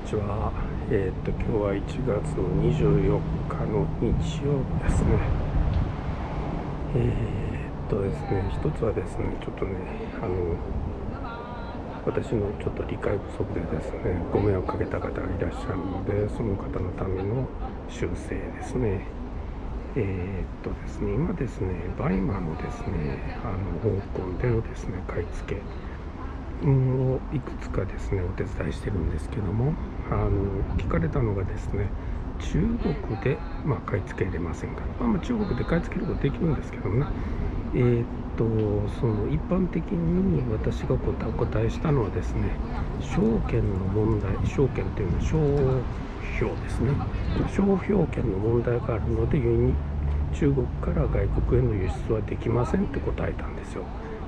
ちは。今日は1月の24日の日曜日ですね。一つはですね、ちょっとね、私のちょっと理解不足でですね、ご迷惑かけた方がいらっしゃるので、その方のための修正ですね。ですね、今ですね、バイマのですね、香港でのですね、買い付けをいくつかですねお手伝いしてるんですけども、聞かれたのがですね、中国で、買い付け入れませんか、中国で買い付けることできるんですけどもね、その一般的に私がお答えしたのはですね、証券の問題、証券というのは商標ですね、商標権の問題があるので中国から外国への輸出はできませんって答えたんですよ。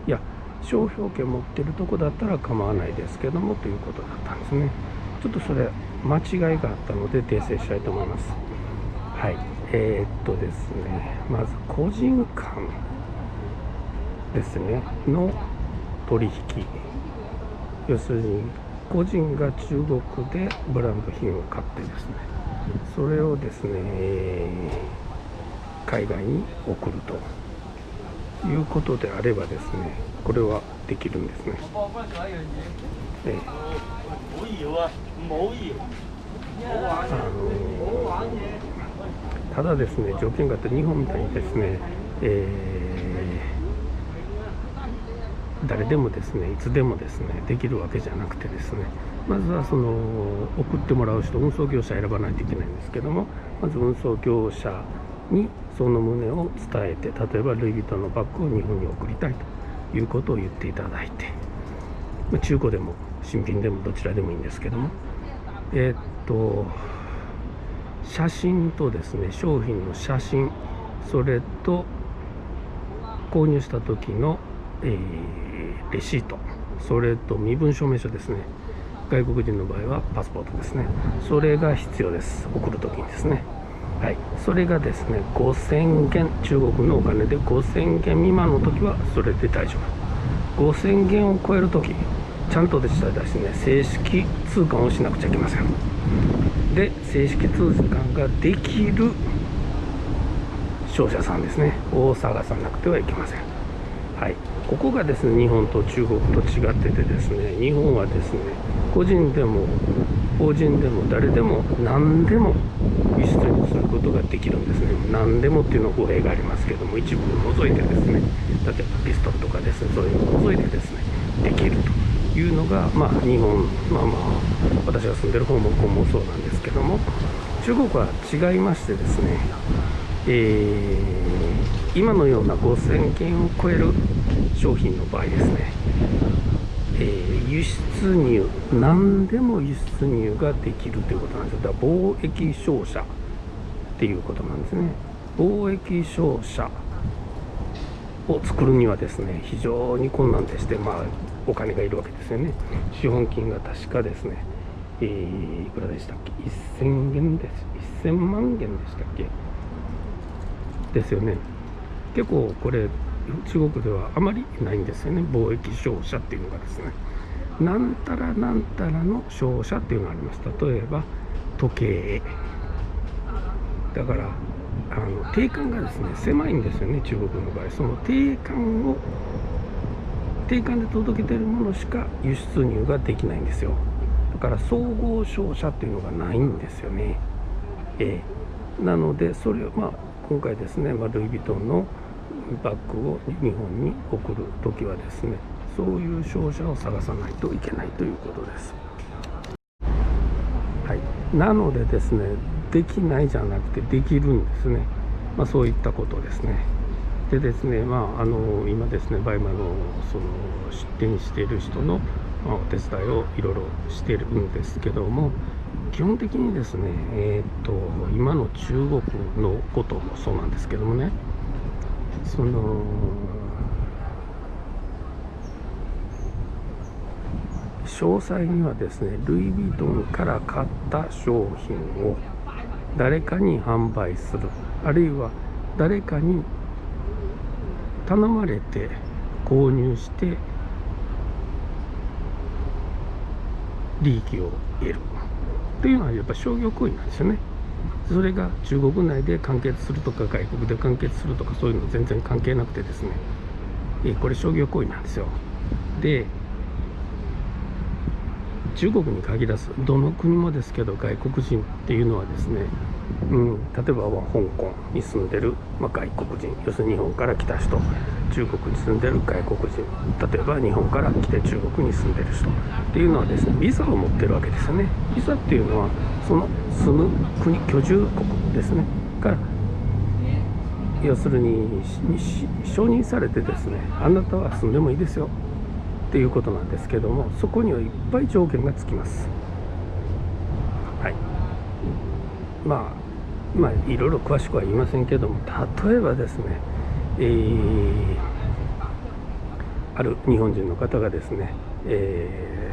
いや、商標権持ってるとこだったら構わないですけどもということだったんですね。ちょっとそれ間違いがあったので訂正したいと思います。はい。ですね、まず個人間ですねの取引、要するに個人が中国でブランド品を買ってですね、それをですね、海外に送るということであればですね、これはできるんですね。ただですね、条件があって日本みたいにですね、誰でもですねいつでもですねできるわけじゃなくてですね、まずはその送ってもらう人、運送業者選ばないといけないんですけども、まず運送業者にその旨を伝えて、例えばルイ・ヴィトンのバッグを日本に送りたいということを言っていただいて、中古でも新品でもどちらでもいいんですけども、写真とですね、商品の写真、それと購入した時の、レシート、それと身分証明書ですね。外国人の場合はパスポートですね。それが必要です、送る時にですね。はい、それがですね5000元、中国のお金で5000元未満の時はそれで大丈夫。5000元を超える時、ちゃんとですね正式通関をしなくちゃいけません。で、正式通関ができる商社さんですねを探さなくてはいけません。はい、ここがですね日本と中国と違っててですね、日本はですね個人でも法人でも誰でも何でも輸出にすることができるんですね。何でもっていうのは語弊がありますけども、一部を除いてですね、例えばピストルとかですね、そういうのを除いてですねできるというのが、日本、私が住んでる香港もそうなんですけども、中国は違いましてですね、今のような5000件を超える商品の場合ですね、輸出入、何でも輸出入ができるということなんですよ。だから貿易商社っていうことなんですね。貿易商社を作るにはですね非常に困難でして、お金がいるわけですよね。資本金が確かですね、いくらでしたっけ、1000元です、1000万元でしたっけですよね。結構これ中国ではあまりないんですよね、貿易商社っていうのがですね。なんたらなんたらの商社っていうのがあります。例えば時計だから、定款がですね狭いんですよね、中国の場合。その定款で届けてるものしか輸出入ができないんですよ。だから総合商社っていうのがないんですよね。なのでそれを今回ですね、ルイ・ヴィトンのバッグを日本に送るときはですね、そういう商社を探さないといけないということです。はい、なのでですね、できないじゃなくてできるんですね。そういったことですね。でですね、今ですね、バイマのその出店している人の、お手伝いをいろいろしてるんですけども、基本的にですね、今の中国のこともそうなんですけどもね、その詳細にはですね、ルイ・ヴィトンから買った商品を誰かに販売する、あるいは誰かに頼まれて購入して利益を得るというのはやっぱり商業行為なんですよね。それが中国内で完結するとか外国で完結するとかそういうの全然関係なくてですね、これ商業行為なんですよ。で、中国に限らずどの国もですけど、外国人っていうのはですね、例えば香港に住んでる、外国人、要するに日本から来た人、中国に住んでる外国人、例えば日本から来て中国に住んでる人っていうのはですね、ビザを持ってるわけですよね。ビザっていうのはその住む国、居住国ですねから、要するに承認されてですね、あなたは住んでもいいですよっていうことなんですけども、そこにはいっぱい条件がつきます。はい。いろいろ詳しくは言いませんけども、例えばですね、ある日本人の方がですね、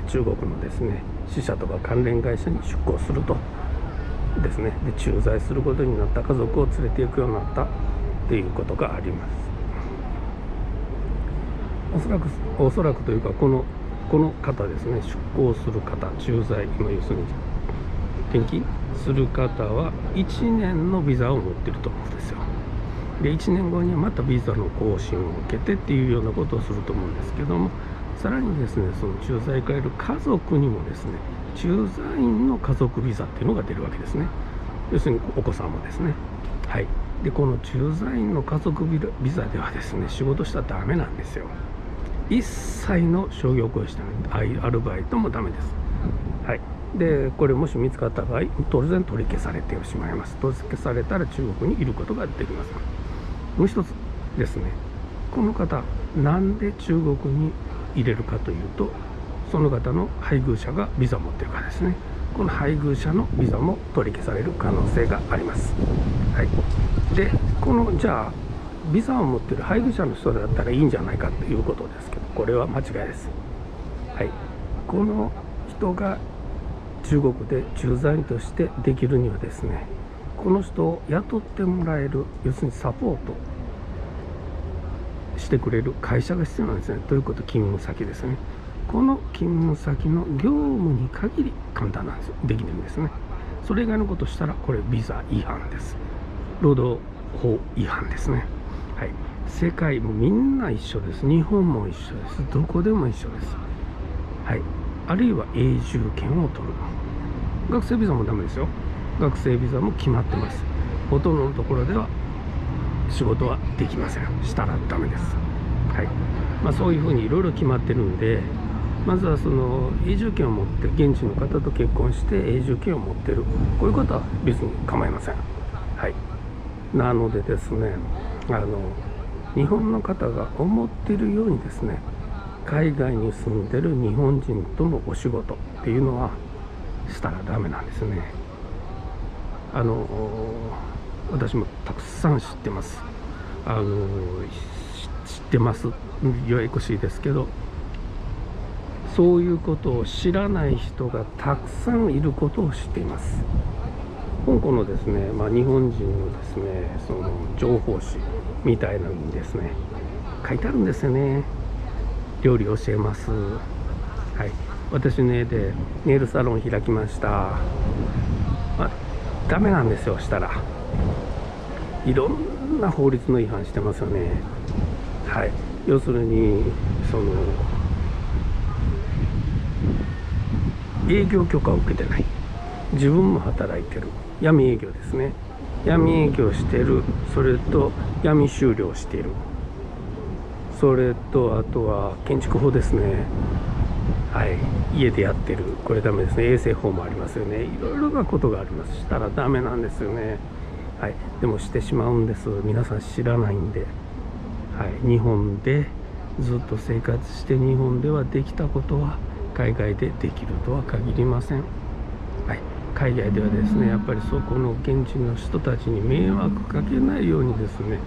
中国のですね支社とか関連会社に出向するとですね、で駐在することになった、家族を連れて行くようになったっていうことがあります。おそらくというか、この方ですね、出向する方、駐在、要するに転勤する方は1年のビザを持っていると思うんですよ。で1年後にはまたビザの更新を受けてっていうようなことをすると思うんですけども、さらにですね、その駐在からいる家族にもですね、駐在員の家族ビザっていうのが出るわけですね。要するにお子さんもですね。はい。でこの駐在員の家族ビザではですね、仕事したらダメなんですよ。一切の商業行為してない、アルバイトもダメです。はい。でこれもし見つかった場合、当然取り消されてしまいます。取り消されたら中国にいることができません。もう一つですね、この方なんで中国に入れるかというと、その方の配偶者がビザを持っているからですね。この配偶者のビザも取り消される可能性があります。はい。でじゃあビザを持っている配偶者の人だったらいいんじゃないかということですけど、これは間違いです。はい。この人が中国で駐在員としてできるにはですね、この人を雇ってもらえる、要するにサポートしてくれる会社が必要なんですね。ということ、勤務先ですね。この勤務先の業務に限り簡単なんですよ、できるんですね。それ以外のことをしたらこれビザ違反です。労働法違反ですね。はい。世界もみんな一緒です。日本も一緒です。どこでも一緒です。はい。あるいは永住権を取る。学生ビザもダメですよ。学生ビザも決まってます。ほとんどのところでは仕事はできません。したらダメです。はい。そういうふうにいろいろ決まってるんで、まずはその永住権を持って、現地の方と結婚して永住権を持ってる、こういうことは別に構いません。はい。なのでですね、日本の方が思っているようにですね、海外に住んでる日本人とのお仕事っていうのはしたらダメなんですね。私もたくさん知ってます。知ってます。ややこしいですけど、そういうことを知らない人がたくさんいることを知っています。香港のですね、日本人のですね、その情報誌みたいなのにですね、書いてあるんですよね。料理教えます。はい。私ね、でネイルサロン開きました。ダメなんですよ。したらいろんな法律の違反してますよね。はい。要するにその営業許可を受けてない、自分も働いてる、闇営業ですね。闇営業してる、それと闇収量している、それとあとは建築法ですね。はい。家でやってる、これダメですね。衛生法もありますよね。いろいろなことがあります。したらダメなんですよね。はい。でもしてしまうんです。皆さん知らないんで。はい。日本でずっと生活して日本ではできたことは海外でできるとは限りません。はい。海外ではですね、やっぱりそこの現地の人たちに迷惑かけないようにですね、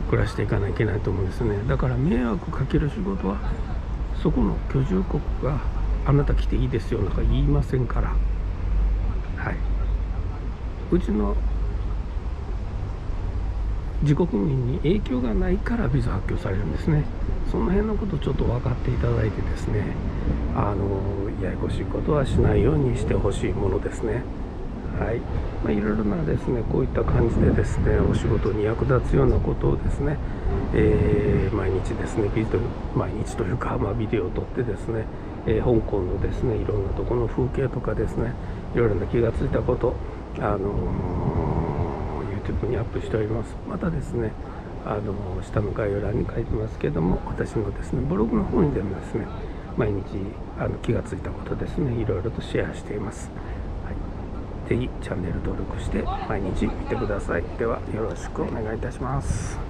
暮らしていかなきゃいけないと思うんですね。だから迷惑かける仕事はそこの居住国があなた来ていいですよなんか言いませんから。はい。うちの自国民に影響がないからビザ発給されるんですね。その辺のことちょっと分かっていただいてですね、ややこしいことはしないようにしてほしいものですね。はい、いろいろなですね、こういった感じでですね、お仕事に役立つようなことをですね、毎日ですね、毎日というか、ビデオを撮ってですね、香港のですね、いろんなところの風景とかですね、いろいろな気がついたこと、YouTube にアップしております。またですね、下の概要欄に書いてますけども、私のですね、ブログの方にでもですね、毎日気がついたことですね、いろいろとシェアしています。ぜひチャンネル登録して毎日見てください。ではよろしくお願いいたします。